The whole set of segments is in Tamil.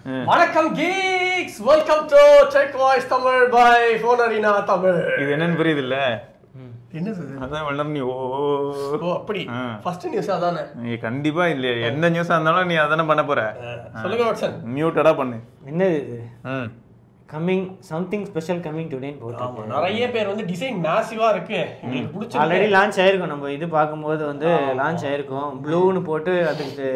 வணக்கம் geeks, welcome to Tech Voice Tamil by Phone Arena Tamil. இது என்னன்னு புரியுது இல்ல? என்னது? அதான் வளர் நீ ஓ அப்படி ஃபர்ஸ்ட் நியூஸ் அதானே. நீ கண்டிப்பா இல்ல எந்த நியூஸா இருந்தாலும் நீ அதானே பண்ண போற. சொல்லுங்க வாட்சன். மியூட்டடா பண்ணு. என்னது இது? கமிங் சம்திங் ஸ்பெஷல் கமிங் டுடேன்னு போட்டு நிறைய பேர் வந்து டிசைன் மேசிவா இருக்கு. உங்களுக்கு பிடிச்ச ஆல்ரெடி லான்ச் ஆயிருக்கும். நம்ம இது பாக்கும்போது வந்து லான்ச் ஆயிருக்கும். ப்ளூன்னு போட்டு அதுக்கு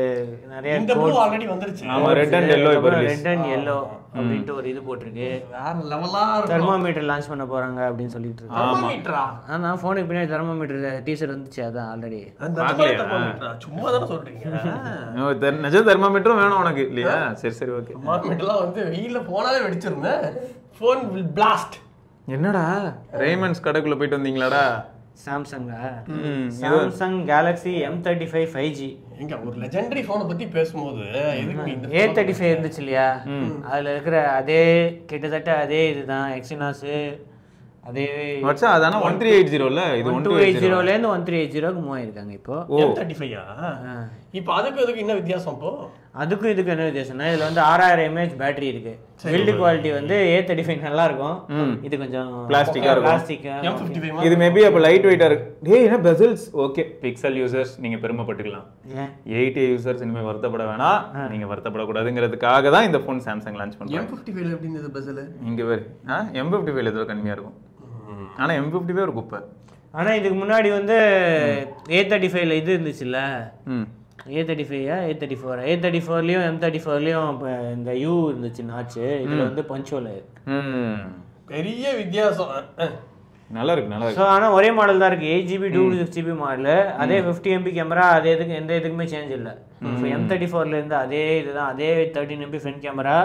நிறைய இந்த ப்ளூ ஆல்ரெடி வந்துருச்சு. ஆமா ரெட் அண்ட் yellow இப்போ ரெட் அண்ட் yellow அப்படினு ஒரு இது போட்டுருக்கு. வேற லெவலா இருக்கு. தெர்மோமீட்டர் லான்ச் பண்ண போறாங்க அப்படினு சொல்லிட்டு இருக்காங்க. தெர்மோமீட்டரா? நான் ஃபோனுக்கு பின்னாடி தெர்மோமீட்டர் டீசர் வந்துச்சு அதான் ஆல்ரெடி. தெர்மோமீட்டரா? சும்மா தான சொல்றீங்க. நிஜ தெர்மோமீட்டரும் வேணும் உனக்கு இல்லையா? சரி ஓகே. தெர்மோமீட்டர்லாம் வந்து வெயில்ல போனாலே வெடிச்சிருந்தேன். phone will blast. என்னடா ரேமண்ட்ஸ் கடைக்குள்ள போயிட்டு வந்தீங்களாடா? சாம்சங் கேலக்ஸி M35 5G எங்க ஒரு லெஜெண்டரி போனை பத்தி பேசும்போது எதுக்கு இந்த A35 இருந்துச்சு இல்லையா, அதுல இருக்கிற அதே கிட்டத்தட்ட அதே இதுதான் எக்ஸினாஸ். அதே மச்சான் அதான 1380 இல்ல, இது 1280 ல இருந்து 1380க்கு மூவ் ஆயிருக்காங்க இப்போ. M35 இப்போ அதுக்கு இதுக்கு என்ன வித்தியாசம்? இப்போ அதுக்கும் இதுக்கு என்ன வித்தியாசம்னா இதுல வந்து 6000 mAh பேட்டரி இருக்கு. பில்ட் குவாலிட்டி வந்து A35 நல்லா இருக்கும், இது கொஞ்சம் பிளாஸ்டிக்கா இருக்கும். பிளாஸ்டிக்கா M55 இது மேபி அப்ப லைட் வெயிட்டா இருக்கு. டேய் என்ன பெசல்ஸ் ஓகே. பிக்சல் யூசர்ஸ் நீங்க பெருமைப்பட்டுக்கலாம். 8A யூசர்ஸ் இனிமே வருத்தப்பட வேணாம், நீங்க வருத்தப்படக்கூடாதுங்கிறதுக்காக தான் இந்த போன் சாம்சங் லான்ச் பண்றாங்க. M55 ல எப்படி இந்த பெசல் இங்க வேற M55 ல ஏதோ கம்மியா இருக்கும். ஆனா M55 ஒரு குப்பை. ஆனா இதுக்கு முன்னாடி வந்து A35 ல இது இருந்துச்சுல்ல, A35 A34லயும் M34லயும் இந்த U இருந்துச்சு நாச்சு. இதுல வந்து பஞ்சோல பெரிய வித்தியாசம். நல்லா இருக்கு. ஸோ ஆனால் ஒரே மாடல் தான் இருக்கு. 8GB 256GB model. அதே 50MP கேமரா, அதே இதுக்கு எந்த இதுக்குமே சேஞ்ச் இல்லை. M34ல இருந்து அதே இதுதான், அதே 13MP front camera,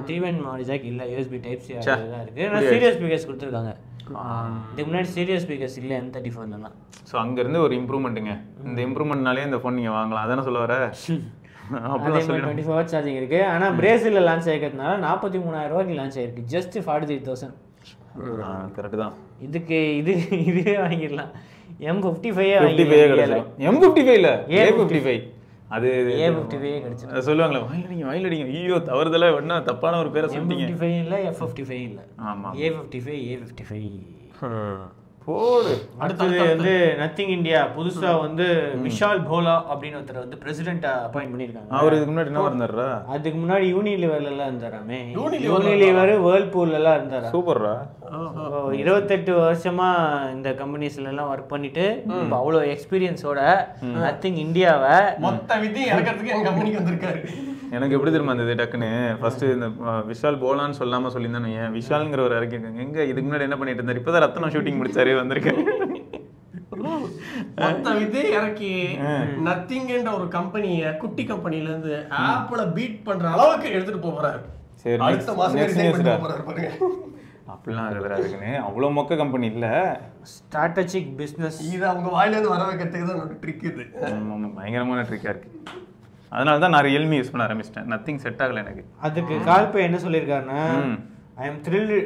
3-in model jack இல்லை, USB Type-C தான் இருக்கு. ஆனால் சீரியஸ் ஸ்பீக்கர்ஸ் கொடுத்துருக்காங்க. இதுக்கு முன்னாடி சீரியஸ் ஸ்பீக்கர்ஸ் இல்லை M34லாம். ஸோ அங்கேருந்து ஒரு இம்ப்ரூவ்மெண்ட்டுங்க. இந்த இம்ப்ரூவ்மெண்ட்னாலே இந்த ஃபோன் நீங்கள் வாங்கலாம். அதானே சொல்ல வர? அதே மாதிரி 24 hours சார்ஜிங் இருக்கு. ஆனால் பிரேசிலில் லான்ச் ஆகிக்கிறதுனால 43,000 ரூபாய்க்கு லான்ச் ஆகிருக்கு. ஜஸ்ட் 43,000. கரெக்ட் தான். இதுக்கு இதுவே வாங்கிடலாம். M55 கிடைச்சிடும். M55 இல்ல A55. அது A55 கிடைச்சிடும் சொல்லுவாங்களே, வாயில் அடிங்க. ஐயோ தவறுதலா என்ன தப்பான ஒரு பேரை சொல்லிட்டீங்க. M55 இல்ல F55 இல்ல. ஆமா A55 போடு. அடுத்தது வந்து நத்திங் இந்தியா புதுசா வந்து விஷால் போலா அப்படின்னு ஒருத்தர் வந்து பிரசிடென்ட்டா அப்பாயிண்ட் பண்ணிருக்காங்க. அவர் இதுக்கு முன்னாடி என்ன இருந்தாரா? அதுக்கு முன்னாடி யூனிலிவர்ல எல்லாம் இருந்தாராமே. யூனிலிவர் வேர்ல்பூல் எல்லாம் இருந்தாரா? சூப்பர்ரா. 28 வருஷமா இந்த கம்பெனிஸ்ல எல்லாம் ஒர்க் பண்ணிட்டு இப்போ அவ்வளவு எக்ஸ்பீரியன்ஸோட நத்திங் இந்தியாவை மொத்த விதி இறக்கிறதுக்கு எங்க கம்பெனிக்கு வந்திருக்காரு. எனக்கு எப்படி தெரியுமா இருந்தது டக்குன்னு? ஃபர்ஸ்ட் இந்த விஷால் போலான்னு சொல்லாம சொல்லியிருந்தானு ஏன் விஷால்ங்கிற ஒரு இறக்கிருக்காங்க. எங்க இதுக்கு முன்னாடி என்ன பண்ணிட்டு இருந்தாரு? இப்பதான் ரத்னம் ஷூட்டிங் முடிச்சாரு வந்திருக்கேன். மொத்த விதி இறக்கி நத்திங்ன்ற ஒரு கம்பெனியை குட்டி கம்பெனில இருந்து ஆப்பிள பீட் பண்ற அளவுக்கு எடுத்துட்டு போறாரு. சரி அடுத்த மாசம் போறாரு பாருங்க. அப்படிலாம் இருக்குன்னு அவ்வளோ மொக்க கம்பெனி இல்லை. ஸ்ட்ராட்டஜிக் பிஸ்னஸ் இது அவங்க வாயிலேருந்து வர வைக்கிறதுக்கு தான் ஒரு ட்ரிக். இது பயங்கரமான ட்ரிக்காக இருக்கு. அதனால தான் நான் ரியல்மி யூஸ் பண்ண ஆரம்பிச்சிட்டேன். நத்திங் செட் ஆகலை எனக்கு. அதுக்கு கால்பே என்ன சொல்லியிருக்காருன்னா ஐ எம் த்ரில்டு.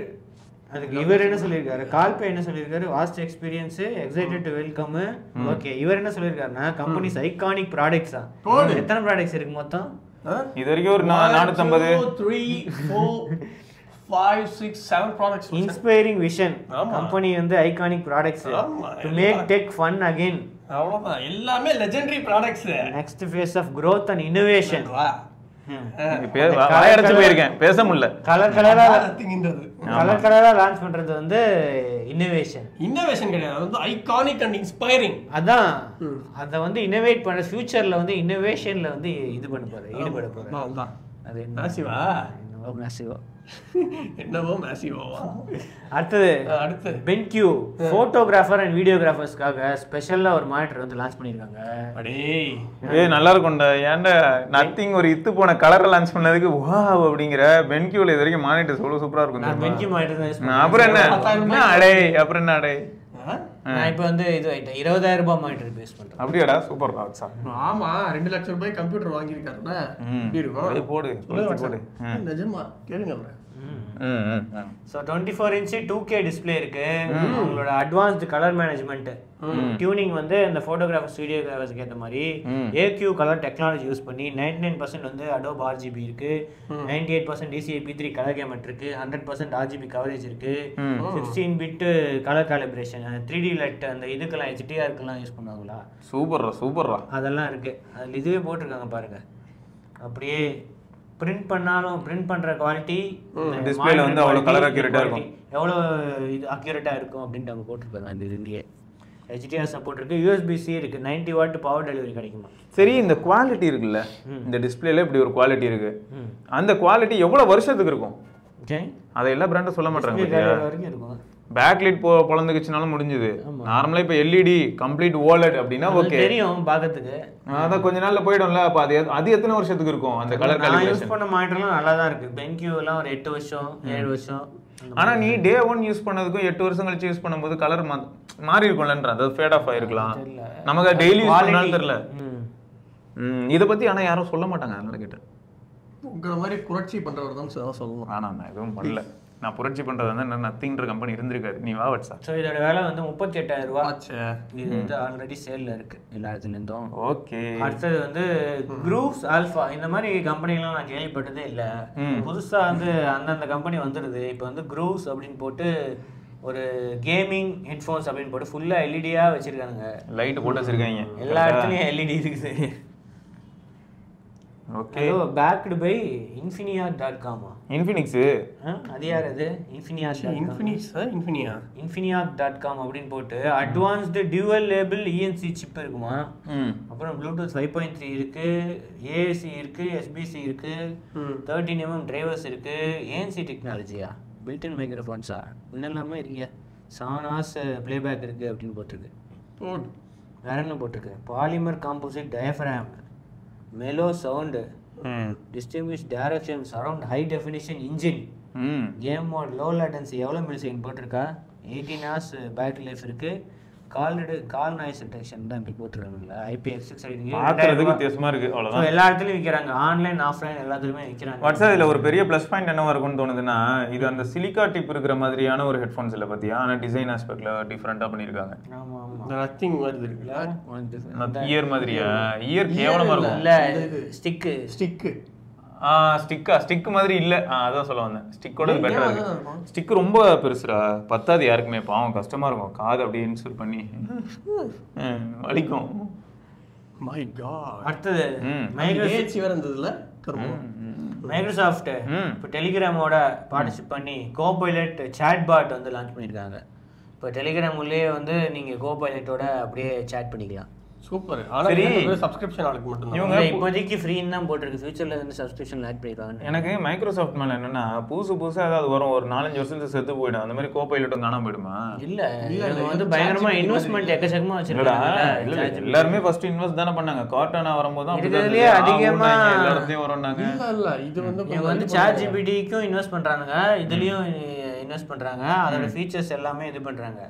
அதுக்கு இவர் என்ன சொல்லியிருக்காரு? கால்பே என்ன சொல்லியிருக்காரு? Vast experience, excited to welcome. Okay, இவர் என்ன சொல்லியிருக்காருன்னா கம்பெனிஸ் ஐகானிக் ப்ராடக்ட்ஸா. எத்தனை ப்ராடக்ட்ஸ் இருக்கு மொத்தம்? இது வரைக்கும் ஒரு 450 3 4 5 6 7 ப்ராடக்ட்ஸ். Inspiring vision. கம்பெனி வந்து iconic products to make tech fun again. அவ்வளவுதான், எல்லாமே legendary products. Next phase of growth and innovation. வாயடைச்சு போயிருக்கேன், பேச முடியல. கலர் கலரா லான்ச் பண்றது வந்து இன்னோவேஷன் கிடையாது, அது வந்து ஐகானிக் அண்ட் இன்ஸ்பைரிங். அதான் அத வந்து இன்னோவேட் பண்ண ஃபியூச்சர்ல வந்து இன்னோவேஷன்ல வந்து இது பண்ண போறாரு, ஈடுபட போறாரு. அதான் அது மேசிவா என்னவோ மேசிவா. அடுத்து பென்க்யூ போட்டோகிராஃபர் அண்ட் வீடியோகிராஃபர்ஸ்க்காக ஸ்பெஷலா ஒரு மானிட்டர் வந்து லான்ச் பண்ணிருக்காங்க. ஏய் நல்லா இருக்கும்டா. ஏன்டா நத்திங் ஒரு இத்து போன கலரை லான்ச் பண்ணதுக்கு வாவ் அப்படிங்கிற பென்க்யூல இது வரைக்கும் மானிட்டர் எவ்வளவு சூப்பரா இருக்கும். நான் பென்க்யூ மானிட்டர் தான் யூஸ் பண்ணேன். அப்புறம் என்ன அடே நான் இப்போ வந்து இது 20,000 ரூபாய் மானிட்டர் பேஸ் பண்றேன். அப்படியாடா? சூப்பர் பாக்ஸா. ஆமா 2 லட்சம் ரூபாய் கம்ப்யூட்டர் வாங்கியிருக்காருன்னா எப்படி இருக்கும்? போடு நிஜமா கேளுங்க. ஸோ 24 இன்ச்சு 2K டிஸ்பிளே இருக்கு. உங்களோட அட்வான்ஸ்டு கலர் மேனேஜ்மெண்ட் டியூனிங் வந்து இந்த ஃபோட்டோகிராஃபர்ஸ் வீடியோகிராஃபர்ஸ்க்கு ஏற்ற மாதிரி AQ கலர் டெக்னாலஜி யூஸ் பண்ணி 99% வந்து Adobe RGB இருக்கு, 98% DCI-P3 கலர் கேமட் இருக்கு, 100% RGB கவரேஜ் இருக்கு, 16 bit colour calibration, 3D light அந்த இதுக்கெல்லாம் HDR-க்கெல்லாம் யூஸ் பண்ணுவாங்களா, சூப்பர்ரா அதெல்லாம் இருக்கு. அதில் இதுவே போட்டிருக்காங்க பாருங்க. அப்படியே பிரிண்ட் பண்ணாலும் பிரிண்ட் பண்ற குவாலிட்டி டிஸ்ப்ளேல வந்து அவ்வளவு கலர் அக்யூரேட்டா இருக்கும், எவ்வளவு இது அக்யூரேட்டா இருக்கும் அப்படின்ட்டு அவங்க போட்டுருப்பாங்க. இந்த இதுலயே HDR சப்போர்ட் இருக்கு, USB-C இருக்கு, 90 வாட் பவர் டெலிவரி கிடைக்குமா. சரி, இந்த குவாலிட்டி இருக்குல்ல, இந்த டிஸ்ப்ளேல இப்படி ஒரு குவாலிட்டி இருக்கு, அந்த குவாலிட்டி எவ்வளவு வருஷத்துக்கு இருக்கும்? அதை எல்லா பிராண்டும் சொல்ல மாட்டாங்க. வரைக்கும் இருக்கும். பேக்லைட் பொளந்துக்குச்சுனாலும் முடிஞ்சது. நார்மலா இப்ப LED கம்ப்ளீட் OLED அப்படின்னா ஓகே தெரியும் பாக்கிறதுக்கு, அதான் கொஞ்ச நாள்ல போய்டும்ல. அப்ப அது எத்தனை வருஷத்துக்கு இருக்கும் அந்த கலர் காலிப்ரேஷன்? யூஸ் பண்ண மாடல்லாம் நல்லா தான் இருக்கு. BenQ எல்லாம் ஒரு 8 வருஷம் 7 வருஷம். ஆனா நீ டே 1 யூஸ் பண்ணதுக்கும் 8 வருஷம் கழிச்சு யூஸ் பண்ணும்போது கலர் மாறி இருக்கும்லன்ற, அது ஃபேட் ஆஃப் ஆயிருக்கலாம். நமக்கு டெய்லி யூஸ் பண்ணாலும் தெரியல. இத பத்தி ஆனா யாரும் சொல்ல மாட்டாங்க. அதனால கேட்டேன். உங்கள மாதிரி புரட்சி பண்றவர் தான் சொல்லணும். ஆனா நான் எதுவும் பண்ணல. நான் புரட்சி பண்றது வந்து நத்திங்ன்ற கம்பெனி இருந்திருக்காது. நீ வா வட்சா. ஸோ இதோட விலை வந்து 38,000 ரூபா. இது வந்து ஆல்ரெடி சேல்ல இருக்கு எல்லா இடத்துலேருந்தும். ஓகே. அடுத்தது வந்து குரூவ்ஸ் ஆல்ஃபா. இந்த மாதிரி கம்பெனிலாம் நான் கேள்விப்பட்டதே இல்லை. புதுசா வந்து அந்தந்த கம்பெனி வந்துடுது. இப்போ வந்து குரூவ்ஸ் அப்படின்னு போட்டு ஒரு கேமிங் ஹெட்ஃபோன்ஸ் அப்படின்னு போட்டு ஃபுல்லா எல்இடியா வச்சிருக்காங்க. லைட் போட்டு வச்சிருக்காங்க. எல்லா இடத்துலயும் எல்இடி இருக்குது. Okay. Packed by Infineon.com. Infinix அது யார் அது? Infineon.com அப்படின்னு போட்டு advanced dual label ENC chip இருக்குமா. அப்புறம் ப்ளூடூத் 5.3 இருக்கு, AAC இருக்கு, SBC இருக்கு, 13mm டிரைவர்ஸ் இருக்கு, ANC டெக்னாலஜியா, பில்ட்-இன் மைக்ரோஃபோன்ஸா, இன்னெல்லாமே இருக்கீங்க. சானாஸ் பிளேபேக் இருக்கு அப்படின்னு போட்டிருக்கு. வேற என்ன போட்டிருக்கு? Polymer composite diaphragm, mellow sound, distinguish direction, surround high definition engine, game mode, low latency, எவ்வளோ மில்லிசெகண்ட் போட்டிருக்கா, 18 hours பேட்டரி லைஃப் இருக்கு, கால் நாய்ஸ் டிடெக்ஷன் தான் இப்படி போட்டுருக்காங்கல்ல, IPX6 பார்க்கறதுக்கு வித்தியாசமா இருக்கு. அவ்வளவுதான். எல்லா இடத்துலயும் விற்கிறாங்க, ஆன்லைன் ஆஃப்லைன் எல்லாத்துலயுமே விற்கிறாங்க. வாட்ஸ்அப் இதுல ஒரு பெரிய ப்ளஸ் பாயிண்ட் என்னவா இருக்கும்னு தோணுதுன்னா, இது அந்த சிலிக்கா டிப் இருக்கிற மாதிரியான ஒரு ஹெட்ஃபோன்ஸ் இல்ல பாத்தியா, ஆனா டிசைன் ஆஸ்பெக்ட்ல டிஃபரண்டா பண்ணிருக்காங்க. ஆமா ஆமா. நத்திங் வருது இருக்குல்ல, இயர் மாதிரியா? இயர் கேவலமா இருக்கும். இல்ல ஸ்டிக் ஸ்டிக் மாதிரி இல்ல. அதான் சொல்ல வந்தேன். ஸ்டிக்கோட பெட்டரா இருக்கு. ஸ்டிக் ரொம்ப பெருசுடா, பத்தாது யாருக்குமே. பாவம் கஷ்டமா இருக்கும், காது அப்படியே இன்சூர் பண்ணி வலிக்கும். My God. அடுத்தது மைக்ரோசாஃப்ட் இப்போ டெலிகிராமோட பார்ட்டிசிபேட் பண்ணி கோபைலட் சாட்பாட் வந்து லான்ச் பண்ணியிருக்காங்க. இப்போ டெலிகிராம் உள்ளே வந்து நீங்க கோபைலட்டோட அப்படியே சாட் பண்ணிக்கலாம். சூப்பர். ஆனா சப்ஸ்கிரிப்ஷன் ஆளுக்கு மட்டும் இவங்க இப்போதைக்கு ஃப்ரீன்னு தான் போட்டுருக்கு. ஃபியூச்சர்ல வந்து சப்ஸ்கிரிப்ஷன் ஆட் பண்ணிடுவாங்க. எனக்கு மைக்ரோசாஃப்ட் மேல என்னன்னா, புதுசா ஏதாவது வரும், ஒரு 4-5 வருஷத்துக்கு செத்து போயிடும். அந்த மாதிரி கோபைலட்டும் காணாம போயிடுமா? இல்ல இது வந்து பயங்கரமா இன்வெஸ்ட்மெண்ட் எக்கச்சக்கமா வச்சிருக்காங்க. எல்லாருமே ஃபர்ஸ்ட் இன்வெஸ்ட் தானே பண்ணாங்க. கார்ட்டானா வரும்போது இதுலயே அதிகமா எல்லா இடத்துலயும் வரும்னாங்க. இல்ல இது வந்து இவங்க வந்து ChatGPT-க்கும் இன்வெஸ்ட் பண்றாங்க, இதுலயும் இன்வெஸ்ட் பண்றாங்க. அதோட ஃபீச்சர்ஸ் எல்லாமே இது பண்றாங்க.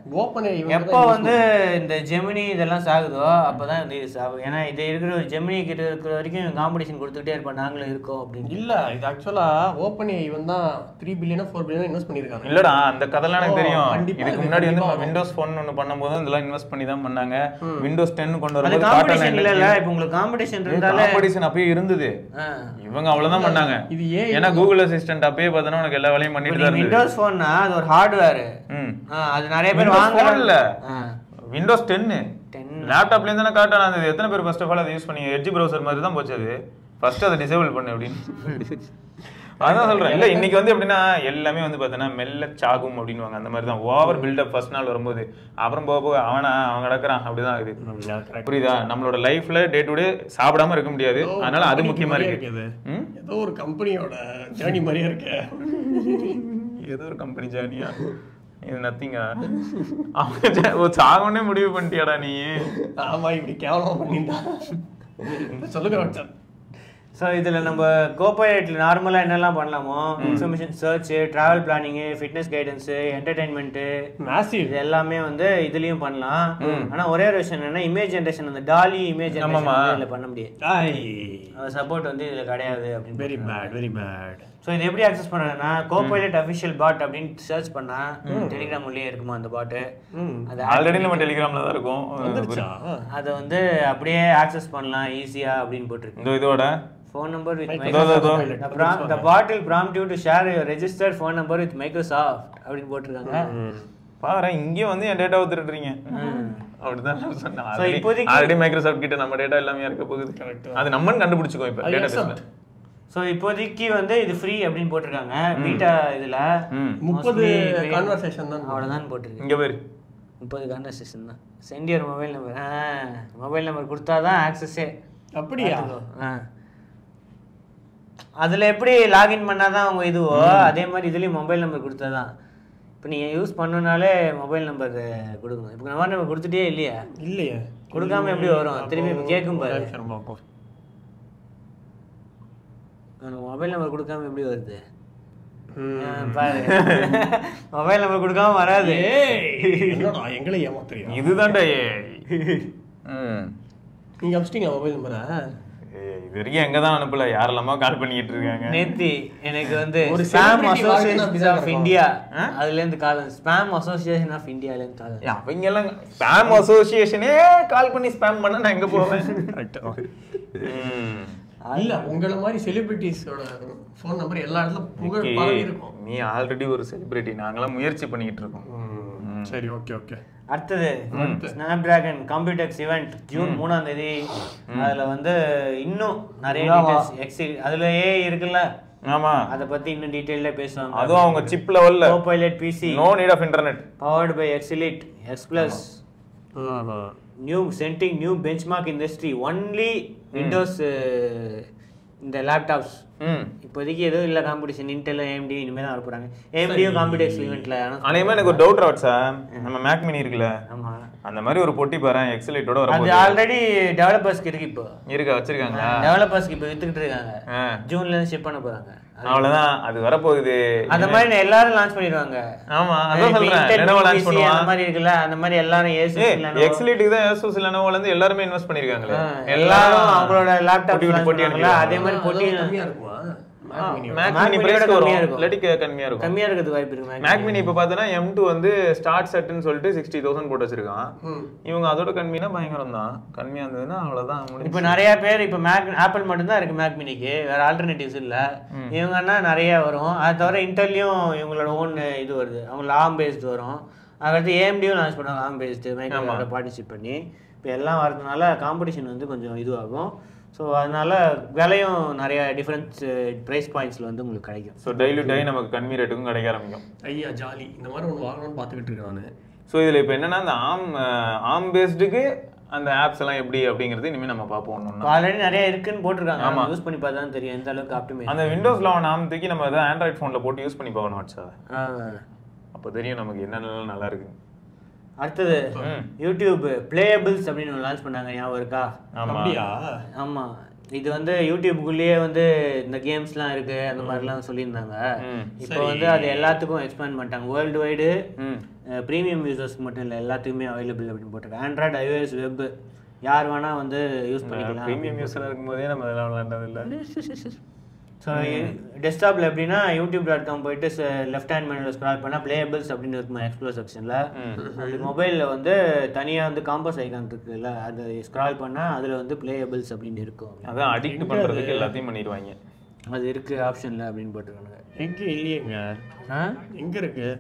எப்போ வந்து இந்த ஜெமினி இதெல்லாம் சாகுதோ அப்பதான் வந்து இது சாகும். ஏன்னா இது இருக்கிற ஒரு ஜெமினி கிட்ட இருக்கிற வரைக்கும் காம்படிஷன் கொடுத்துட்டே இருப்போம், நாங்களும் இருக்கோம் அப்படின்னு. இல்ல இது ஆக்சுவலா OpenAI வந்து 3 பில்லியன் 4 பில்லியன் இன்வெஸ்ட் பண்ணிருக்காங்க. இல்லடா, அந்த கதைலாம் எனக்கு தெரியும். இதுக்கு முன்னாடி வந்து விண்டோஸ் ஃபோன் ஒன்னு பண்ணும்போது இதெல்லாம் இன்வெஸ்ட் பண்ணி தான் பண்ணாங்க. விண்டோஸ் 10 கொண்டு வரும்போது காம்படிஷன் இல்ல. இப்போ உங்களுக்கு காம்படிஷன் இருந்தாலே காம்படிஷன் அப்பவே இருந்தது. இவங்க அவ்வளவுதான் பண்ணாங்க. ஏன்னா கூகுள் அசிஸ்டன்ட் அப்பவே பார்த்தா உனக்கு எல்லா வேலையும் பண்ணிட்டு தான். விண்டோஸ் ஃபோன் அது ஒரு ஹார்ட்வேர். அது நிறைய பேர் வாங்கல. விண்டோஸ் 10 லேப்டாப்ல இருந்து தான காட்டனா இருந்தது. எத்தனை பேர் ஃபர்ஸ்ட் ஆஃப் ஆல் அதை யூஸ் பண்ணி எட்ஜ் பிரவுசர் மாதிரி தான் போச்சு. அது ஃபர்ஸ்ட் அதை டிசேபிள் பண்ணு அப்படின்னு அதான் சொல்றேன். இல்ல இன்னைக்கு வந்து எப்படின்னா எல்லாமே வந்து பார்த்தோன்னா மெல்ல சாகும் அப்படின்வாங்க. அந்த மாதிரி தான் ஓவர் பில்டப் ஃபர்ஸ்ட் நாள் வரும்போது. அப்புறம் போக போக அவன் கிடக்குறான் அப்படிதான் இருக்குது. புரியுதா? நம்மளோட லைஃப்ல டே டு டே சாப்பிடாம இருக்க முடியாது. அதனால அது முக்கியமா இருக்கு. ஏதோ ஒரு கம்பெனியோட ஜேர்னி மாதிரியா இருக்கு. ஏதோ ஒரு கம்பெனி ஜேர்னியா? இது நத்திங்கா. அவங்க சாகனே முடிவு பண்ணிட்டியாடா நீ? ஆமா, இப்படி கேவலமா பண்ணிட்டா. சொல்லுங்க வச்சா. ஸோ இதில் நம்ம கோபைலட்ல நார்மலாக என்னெல்லாம் பண்ணலாமோ information search, travel planning, fitness guidance, entertainment, massive இது எல்லாமே வந்து இதுலயும் பண்ணலாம். ஆனா ஒரே ஒரு விஷயம் என்னன்னா இமேஜ் ஜென்ரேஷன், அந்த டாலி இமேஜ் ஜென்ரேஷன் இதுல பண்ண முடியாது. சப்போர்ட் வந்து இதுல கிடையாது அப்படின்னு. Very bad, very bad. So இது எப்படி ஆக்சஸ் பண்ணுறதுன்னா கோபைலட் அஃபிஷியல் பாட் அப்படின்னு சர்ச் பண்ணா டெலிகிராம் உள்ளே இருக்குமா அந்த பாட்டு. அது ஆல்ரெடி நம்ம டெலிகிராம்ல தான் இருக்கும். அதை வந்து அப்படியே ஆக்சஸ் பண்ணலாம் ஈஸியா அப்படின்னு போட்டிருக்கு. இதோட phone number with Microsoft. The bot will prompt you to share your registered phone number with Microsoft அப்படின்னு போட்டிருக்காங்க. பாரு இங்கே வந்து என் டேட்டா திருடுறீங்க அப்படிதான் சொன்னேன். ஆல்ரெடி மைக்ரோசாஃப்ட் கிட்ட நம்ம டேட்டா எல்லாமே இருக்க போகுது. அது நம்மன்னு கண்டுபிடிச்சுக்கோ இப்ப டேட்டாபேஸ்ல. ஸோ இப்போதைக்கு வந்து இது ஃப்ரீ அப்படின்னு போட்டிருக்காங்க. பீட்டா இதுல 30 கான்வர்சேஷன் தான் அவ்வளோதான் போட்டிருக்கு. இங்க பேரு 30 கான்வர்சேஷன் தான். Send your mobile number. Mobile number கொடுத்தாதான் ஆக்சஸே. அப்படியா? அதுல எப்படி லாகின் பண்ணாதான் அவங்க இதுவோ அதே மாதிரி இதுலயும் மொபைல் நம்பர் கொடுத்தாதான். இப்போ நீங்க யூஸ் பண்ணனாலே மொபைல் நம்பர் கொடுக்கணும். இப்போ மொபைல் நம்பர் கொடுத்துட்டே இல்லையா? இல்லையே, கொடுக்காம எப்படி வரும்? திரும்பி கேட்கும் பாரு. மொபைல் நம்பர் கொடுக்காம எப்படி வருது பாரு. மொபைல் நம்பர் கொடுக்காம வராது. எங்களை ஏமாத்துறியா? இதுதான்டா. நீங்க அப்ஸ்டிங்க மொபைல் நம்பரா? இது வரைக்கும் எங்கதான் அனுப்பல, யாரெல்லாமோ கால் பண்ணிட்டு இருக்காங்க. நேத்தி எனக்கு வந்து ஒரு ஸ்பாம் அசோசியேஷன் ஆஃப் இந்தியா அதுல இருந்து கால், ஸ்பாம் அசோசியேஷன் ஆஃப் இந்தியால இருந்து கால். அவங்க எல்லாம் ஸ்பாம் அசோசியேஷனே கால் பண்ணி ஸ்பாம் பண்ண நான் எங்க போவேன்? இல்ல உங்கள மாதிரி செலிபிரிட்டிஸோட ஃபோன் நம்பர் எல்லா இடத்துல புகழ் பரவி இருக்கும். நீ ஆல்ரெடி ஒரு செலிபிரிட்டி, நாங்களாம் முயற்சி பண்ணிட்டு இருக்கோம். சரி, ஓகே ஓகே. அடுத்தது ஸ்னாப்டிராகன் கம்ப்யூட்டெக்ஸ் ஈவெண்ட் ஜூன் 3ஆம் தேதி. அதுல வந்து இன்னும் நிறைய டீடைல்ஸ் அதுலயே இருக்குல்ல. ஆமா, அத பத்தி இன்னும் டீடைலா பேசுவாங்க. அதுவும் அவங்க சிப் லெவல்ல Copilot PC, no need of internet, powered by X Elite X plus, new setting new benchmark industry only Windows இந்த லேப்டாப்ஸ். இப்போதைக்கு எதுவும் இல்லை காம்படிஷன். இன்டெல் AMD இனிமேல் தான் வரப்போறாங்க. AMDயும் காம்படிஷன் ஈவெண்ட்ல. அனைமே எனக்கு ஒரு டவுட் ராட் சார், நம்ம மேக் மினி இருக்குல்ல, ஆமா அந்த மாதிரி ஒரு பொட்டி பாரு எக்ஸலைட்டோட வர. அது ஆல்ரெடி டெவலப்பர்ஸ்க்கு இருக்கு. இப்போ இருக்கா வச்சிருக்காங்க டெவலப்பர்ஸ்க்கு இப்போ வித்துக்கிட்டு இருக்காங்க. ஜூன்ல இருந்து ஷிப் பண்ண போறாங்க. அவ்வளவுதான், அது வர போகுது. அந்த மாதிரி எல்லாரும் லான்ச் பண்ணிடுவாங்க. ஆமா, அதான் சொல்றேன். Lenovo லான்ச் பண்ணுவாங்க. அந்த மாதிரி இருக்குல்ல, அந்த மாதிரி எல்லாரும் Asus Lenovo எக்ஸலைட்டுக்கு தான் Asus Lenovoல இருந்து எல்லாரும் இன்வெஸ்ட் பண்ணிருக்காங்க. எல்லாரும் அவங்களோட லேப்டாப் போட்டியாங்கல. அதே மாதிரி போட்டி கம்மியா இருக்குமா? மேக் மினி பிரைஸ் கம்மியா இருக்கும், இல்லாட்டி கம்மியா இருக்கும். கம்மியா இருக்கிறது வாய்ப்பு இருக்கு. மேக் மினி இப்ப பார்த்தனா M2 வந்து ஸ்டார்ட் செட்னு சொல்லிட்டு 60,000 போட்டு வச்சிருக்கான். இவங்க அதோட கம்மினா பயங்கரம் தான். கம்மியா இருந்ததுன்னா அவ்வளவுதான். இப்போ நிறைய பேர் இப்போ ஆப்பிள் மட்டும் தான் இருக்கு மேக் மினிக்கு, வேற ஆல்டர்னேட்டிவ்ஸ் இல்ல. இவங்கன்னா நிறைய வரும். அது தவிர இன்டெல்லையும் இவங்களோட ஓன் இது வருது, அவங்க ARM பேஸ்டு வரும். அதுக்கடுத்து AMDயும் லான்ச் பண்ணுவாங்க ARM பேஸ்டு, மைக்ரோசாஃப்டோட பார்ட்டிசிபேட் பண்ணி. இப்போ எல்லாம் வரதுனால காம்படிஷன் வந்து கொஞ்சம் இதுவாகும். ஸோ அதனால விலையும் நிறைய டிஃப்ரெண்ட் ப்ரைஸ் பாயிண்ட்ஸில் வந்து உங்களுக்கு கிடைக்கும். ஸோ டைல்யூட் ஆகி நமக்கு கம்மி ரேட்டுக்கும் கிடைக்க ஆரம்பிக்கும். ஐயா ஜாலி, இந்த மாதிரி ஒன்று வாங்கணும்னு பார்த்துக்கிட்டு இருக்கேன் நான். ஸோ இதில் இப்போ என்னன்னா அந்த ஆம் பேஸ்டுக்கு அந்த ஆப்ஸ் எல்லாம் எப்படி அப்படிங்கிறது இனிமேல் நம்ம பார்ப்போம். ஆல்ரெடி நிறைய இருக்குன்னு போட்டிருக்காங்க. ஆமாம், யூஸ் பண்ணி பார்த்தா தான் தெரியும் எந்த அளவுக்கு ஆப்டிமைஸ். அந்த விண்டோஸ் 11 ஆம் தூக்கி நம்ம எதாவது ஆண்ட்ராய்ட் ஃபோனில் போட்டு யூஸ் பண்ணி பார்க்கணும் வாட்ஸா. அப்போ தெரியும் நமக்கு என்னென்ன நல்லா இருக்கு. அடுத்தது யூடியூப் பிளேயபிள்ஸ் அப்படின்னு லான்ச் பண்ணாங்க, ஞாபகம் இருக்கா? அப்படியா? ஆமா, இது வந்து யூடியூப்குள்ளேயே வந்து இந்த கேம்ஸ்லாம் இருக்கு அந்த மாதிரிலாம் சொல்லியிருந்தாங்க. இப்போ வந்து அது எல்லாத்துக்கும் எக்ஸ்பேண்ட் பண்ணிட்டாங்க. வேர்ல்டு வைடு ப்ரீமியம் யூசர்ஸ்க்கு மட்டும் இல்லை, எல்லாத்துக்குமே அவைலபிள் அப்படின்னு போட்டிருக்காங்க. ஆண்ட்ராய்டு, iOS, வெப் யார் வேணா வந்து யூஸ் பண்ணிக்கலாம். ப்ரீமியம் யூஸராக இருக்கும்போதே நம்ம இதெல்லாம் விளாண்டதில்லை. ஸோ டெஸ்க்டாப்பில் எப்படின்னா youtube.com போயிட்டு லெஃப்ட் ஹேண்ட் மெனுவில் ஸ்க்ரால் பண்ணால் பிளேயபிள்ஸ் அப்படின்னு இருக்குமா எக்ஸ்ப்ளோர் செக்ஷனில். உங்களுக்கு மொபைலில் வந்து தனியாக வந்து காம்பஸ் ஐகான் இருக்குல்ல, அதை ஸ்க்ரால் பண்ணால் அதில் வந்து பிளேயபிள்ஸ் அப்படின்னு இருக்கும். அதான் அடிக்ட் பண்ணுறதுக்கு எல்லாத்தையும் பண்ணிடுவாங்க. அது இருக்குது ஆப்ஷனில் அப்படின்னு போட்டுருக்காங்க. எங்கே இல்லையேங்க. எங்கே இருக்கு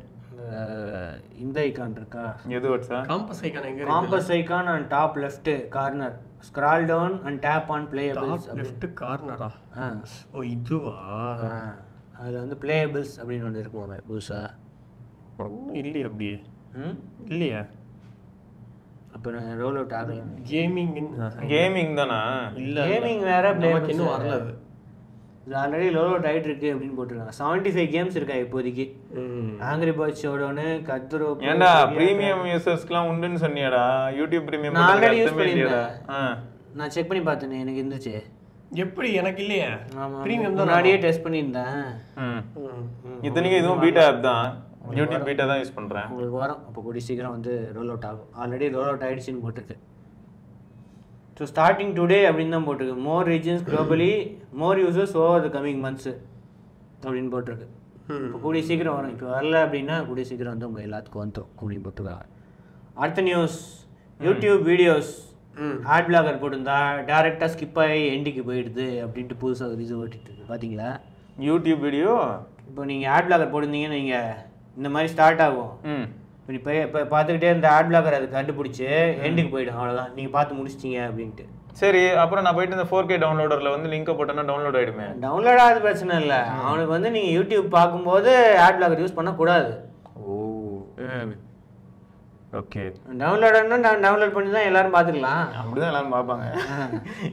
இந்த ஐகான் இருக்கா? எது வாட்ஸா? காம்பஸ் ஐகான் எங்க? Compass icon on top left corner, scroll down and tap on playables. Left கார்னரா? ஓ இதுவா? அதில் வந்து பிளேயபிள்ஸ் அப்படின்னு ஒன்று இருக்கும் புதுசா. இல்லையே அப்படியே. இல்லையா? அப்போ நான் ரோல் அவுட் ஆகல. கேமிங் தானா? இல்லை, கேமிங் வேற, பிளேயபிள்ஸ் இன்னும் வரல. அது இது ஆல்ரெடி லோலோ டைட் இருக்கு அப்படின்னு போட்டுருக்காங்க. 75 கேம்ஸ் இருக்கா இப்போதைக்கு. ஆங்கிரி பேர்ட்ஸ் ஷோடவுன், கத்ரோ. ஏன்டா பிரீமியம் யூசர்ஸ்க்குலாம் உண்டுன்னு சொன்னியாடா? யூடியூப் பிரீமியம் நான் ஆல்ரெடி யூஸ் பண்ணிருந்தேன். நான் செக் பண்ணி பார்த்தேனே, எனக்கு இருந்துச்சு. எப்படி எனக்கு இல்லையே ஆமா பிரீமியம் தான் முன்னாடியே டெஸ்ட் பண்ணியிருந்தேன். இத்தனைக்கும் இதுவும் பீட்டா ஆப் தான், யூடியூப் பீட்டா தான் யூஸ் பண்றேன். உங்களுக்கு வரும், அப்போ கூடிய சீக்கிரம் வந்து ரோல் அவுட் ஆகும். ஆல்ரெடி ரோல் அவுட் ஆயிடுச்சுன்னு போட்டிருக்கு. ஸோ ஸ்டார்டிங் டுடே அப்படின்னு தான் போட்டிருக்கு. More regions globally, more users over the coming months அப்படின்னு போட்டிருக்கு. இப்போ கூடிய சீக்கிரம் வரும். இப்போ வரல அப்படின்னா கூடிய சீக்கிரம் வந்து உங்கள் எல்லாத்துக்கும் வந்துடும் கூடிய போட்டுருக்காங்க. அடுத்த news, YouTube videos ad blocker போட்டிருந்தா டேரெக்டாக ஸ்கிப் ஆகி எண்டிக்கு போயிடுது அப்படின்ட்டு புதுசாக ஒரு இது ஓட்டிட்டு இருக்கு. பார்த்தீங்களா யூடியூப் வீடியோ? இப்போ நீங்கள் ஆட் பிளாகர் போட்டிருந்தீங்கன்னு நீங்கள் இந்த மாதிரி ஸ்டார்ட் ஆகும். இப்போ பார்த்துக்கிட்டே இந்த ஆட் பிளாகர் அது கண்டுபிடிச்சி எண்டுக்கு போயிடும். அவ்வளோதான், நீங்கள் பார்த்து முடிச்சிட்டீங்க அப்படின்ட்டு. சரி, அப்புறம் நான் போயிட்டு இந்த 4K டவுன்லோடரில் வந்து லிங்கை போட்டேன்னா டவுன்லோட் ஆகிடுமே? டவுன்லோட் ஆகுது பிரச்சனை இல்லை. அவனுக்கு வந்து நீங்கள் யூடியூப் பார்க்கும்போது ஆட் பிளாகர் யூஸ் பண்ணக்கூடாது. ஓ ஓகே. டவுன்லோடுன்னா டவுன்லோட் பண்ணி தான் எல்லாரும் பார்த்துக்கலாம். அப்படிதான் எல்லாரும் பார்ப்பாங்க.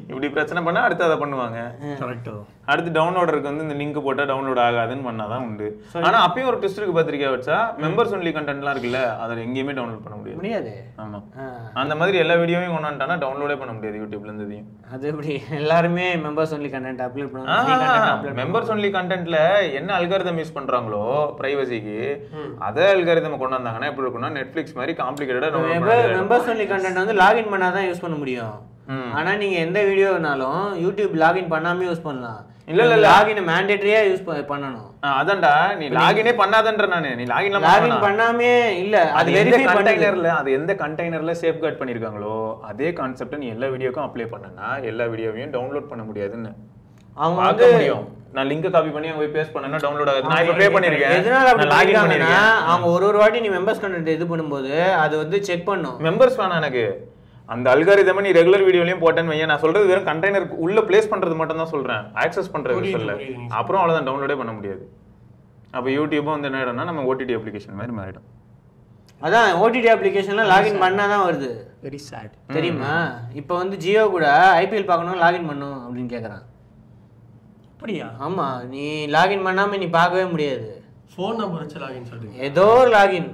இப்படி பிரச்சனை பண்ணால் அடுத்து அதை பண்ணுவாங்க. கரெக்டாக. அடுத்து டவுன்லோடருக்கு வந்து இந்த லிங்க் போட்டால் டவுன்லோட் ஆகாதுன்னு பண்ணாதான் உண்டு. ஆனால் அப்பயும் ஒரு ட்விஸ்ட் இருக்கு பார்த்திருக்கா வச்சா, மெம்பர்ஸ் ஒன்லி கண்டென்ட்லாம் இருக்குல்ல, அதில் எங்கேயுமே டவுன்லோட் பண்ண முடியாது. ஆமாம், அந்த மாதிரி எல்லா வீடியோவையும் கொண்டாண்டானா டவுன்லோடே பண்ண முடியாது யூடியூப்ல இருந்ததையும். அது எப்படி எல்லாருமே மெம்பர்ஸ் ஒன்லி கண்டென்ட் அப்லோட் பண்ணுவாங்க. மெம்பர்ஸ் ஒன்லி கண்டென்ட்ல என்ன அல்காரிதம் யூஸ் பண்றாங்களோ பிரைவசிக்கு, அதே அல்காரிதம் கொண்டு வந்தாங்கன்னா எப்படி இருக்கும்னா நெட்ஃபிளிக்ஸ் மாதிரி காம்ப்ளிகேட்டடா மெம்பர்ஸ் ஒன்லி கண்டென்ட் வந்து லாகின் பண்ணாதான் யூஸ் பண்ண முடியும். ஆனா நீங்க எந்த வீடியோனாலும் யூடியூப் லாகின் பண்ணாம யூஸ் பண்ணலாம். இல்ல லாகின் மேண்டேட்டரியா யூஸ் பண்ணனும். அதான்டா, நீ லாகினே பண்ணாதன்ற நானு. நீ லாகின் பண்ணாமே இல்ல, அது வெரிஃபை கண்டெய்னர்ல, அது எந்த கண்டெய்னர்ல சேஃப் கார்ட் பண்ணிருக்காங்களோ அதே கான்செப்ட் நீ எல்லா வீடியோக்கும் அப்ளை பண்ணனா எல்லா வீடியோவையும் டவுன்லோட் பண்ண முடியாதுன்னு அவங்க பார்க்க முடியும். நான் லிங்க் காப்பி பண்ணி அங்க போய் பேஸ்ட் பண்ணனா டவுன்லோட் ஆகாது. நான் இப்ப பே பண்ணிருக்கேன். எதனால அப்படி லாகின் பண்ணிருக்கேன்? அவங்க ஒரு வாட்டி நீ மெம்பர்ஸ் கண்டென்ட் இது பண்ணும்போது அது வந்து செக் பண்ணும். மெம்பர்ஸ் வேணா எனக்கு அந்த அல்காரிதம் நீ ரெகுலர் வீடியோலயும் போட்டேன்னு வைய. நான் சொல்றது வெறும் கண்டெய்னர் உள்ள பிளேஸ் பண்றது மட்டும் தான் சொல்றேன், ஆக்சஸ் பண்றது இல்ல. அப்புறம் அவ்வளவுதான், டவுன்லோடே பண்ண முடியாது. அப்ப யூடியூபும் வந்து என்ன ஆயிடும்னா நம்ம ஓடிடி அப்ளிகேஷன் மாதிரி மாறிடும். அதான் ஓடிடி அப்ளிகேஷன்ல லாகின் பண்ணாதான் வருது. வெரி சேட் தெரியுமா? இப்போ வந்து ஜியோ கூட ஐபிஎல் பார்க்கணும் லாகின் பண்ணும் அப்படின்னு கேக்குறான். அப்படியா? ஆமா, நீ லாகின் பண்ணாம நீ பார்க்கவே முடியாது. ஃபோன் நம்பர் வச்சு லாகின் சொல்றீங்க? ஏதோ ஒரு லாகின்,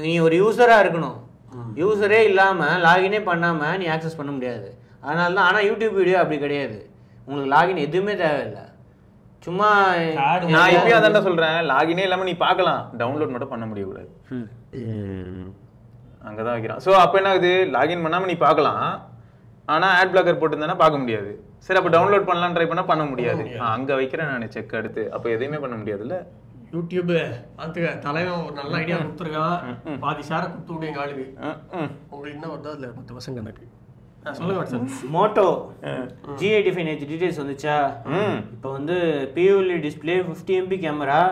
நீ ஒரு யூசரா இருக்கணும். யூசரே இல்லாம லாகினே பண்ணாம நீ ஆக்சஸ் பண்ண முடியாது. அதனால தான். ஆனா யூடியூப் வீடியோ அப்படி கிடையாது, உங்களுக்கு லாகின் எதுவுமே தேவையில்லை. சும்மா நான் இப்பயும் அதான் சொல்றேன், லாகினே இல்லாம நீ பார்க்கலாம், டவுன்லோட் மட்டும் பண்ண முடியக்கூடாது. அங்கதான் வைக்கிறான். ஸோ அப்போ என்ன ஆகுது, லாகின் பண்ணாம நீ பார்க்கலாம், ஆனா ஆட் பிளாக்கர் போட்டுருந்தேன்னா பார்க்க முடியாது. சரி, அப்போ டவுன்லோட் பண்ணலாம் ட்ரை பண்ணா பண்ண முடியாது. அங்க வைக்கிறேன் நான் செக் அடுத்து. அப்போ எதையுமே பண்ண முடியாதுல்ல. யூடியூப் பார்த்துக்க, தலைவன் ஒரு நல்ல ஐடியா கொடுத்துருக்கான், பாதி ஷேரை கொடுத்து விடு எங்க ஆளுக்கு. உங்களுக்கு என்ன வருதோ அதில் 10% எனக்கு சொல்லுங்க சார். மோட்டோ G85 டீடைல்ஸ் வந்துச்சா? இப்போ வந்து pOLED display, 50 MP camera,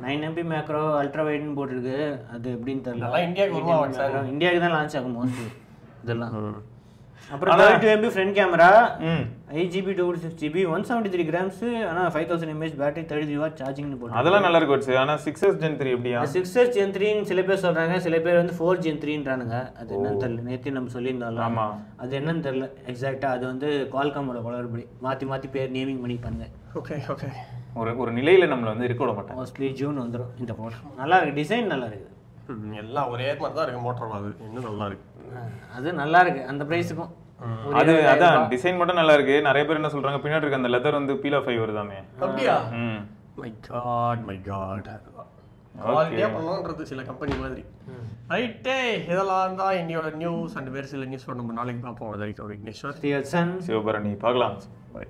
9 MP macro, ultra வைட்னு போட்டிருக்கு. அது எப்படின்னு தெரியல. இந்தியாவுக்கு வருமா சார்? இந்தியாவுக்கு தான் லான்ச் ஆகும் மோஸ்ட்லி இதெல்லாம். அப்புறம் 32 MP front camera, 8GB 256GB, 173 grams, ஆனா 5000 mAh பேட்டரி, 33 வாட் சார்ஜிங்னு போட்டு. அதெல்லாம் நல்லா இருக்கு. ஆனா 6S Gen 3 எப்படியா? 6S Gen 3 ன்னு சில பேர் சொல்றாங்க, சில பேர் வந்து 4 Gen 3ன்றானுங்க. அது என்னன்னு தெரியல. நேத்து நம்ம சொல்லியிருந்தாலும் ஆமா, அது என்னன்னு தெரியல எக்ஸாக்ட்டா. அது வந்து குவால்காமோட குளறுபடி, மாத்தி பேர் நேமிங் பண்ணிப்பாங்க. Okay okay. ஒரு நிலையில நம்மள வந்து இருக்க விட மாட்டாங்க. மோஸ்ட்லி ஜூன் வந்துரும் இந்த போன். நல்லா இருக்கு, டிசைன் நல்லா இருக்கு. எல்லாம் ஒரே மாதிரி தான் இருக்கு மோட்டர். அது இன்னும் நல்லா இருக்கு. அது நல்லா இருக்கு அந்த பிரைஸுக்கும். அது அதான் டிசைன் மட்டும் நல்லா இருக்கு. நிறைய பேர் என்ன சொல்றாங்க, பின்னாடி இருக்க அந்த லெதர் வந்து பீல் ஆஃப் ஆகி வருதாமே. அப்படியா? மை காட் குவாலிட்டியா பண்ணணும்ன்றது சில கம்பெனி மாதிரி. ரைட்டே, இதெல்லாம் தான் என்னோட நியூஸ். அண்ட் வேறு சில நியூஸ் நம்ம நாளைக்கு பார்ப்போம். அது வரைக்கும் விக்னேஸ்வர், சிவபரணி பார்க்கலாம். பை.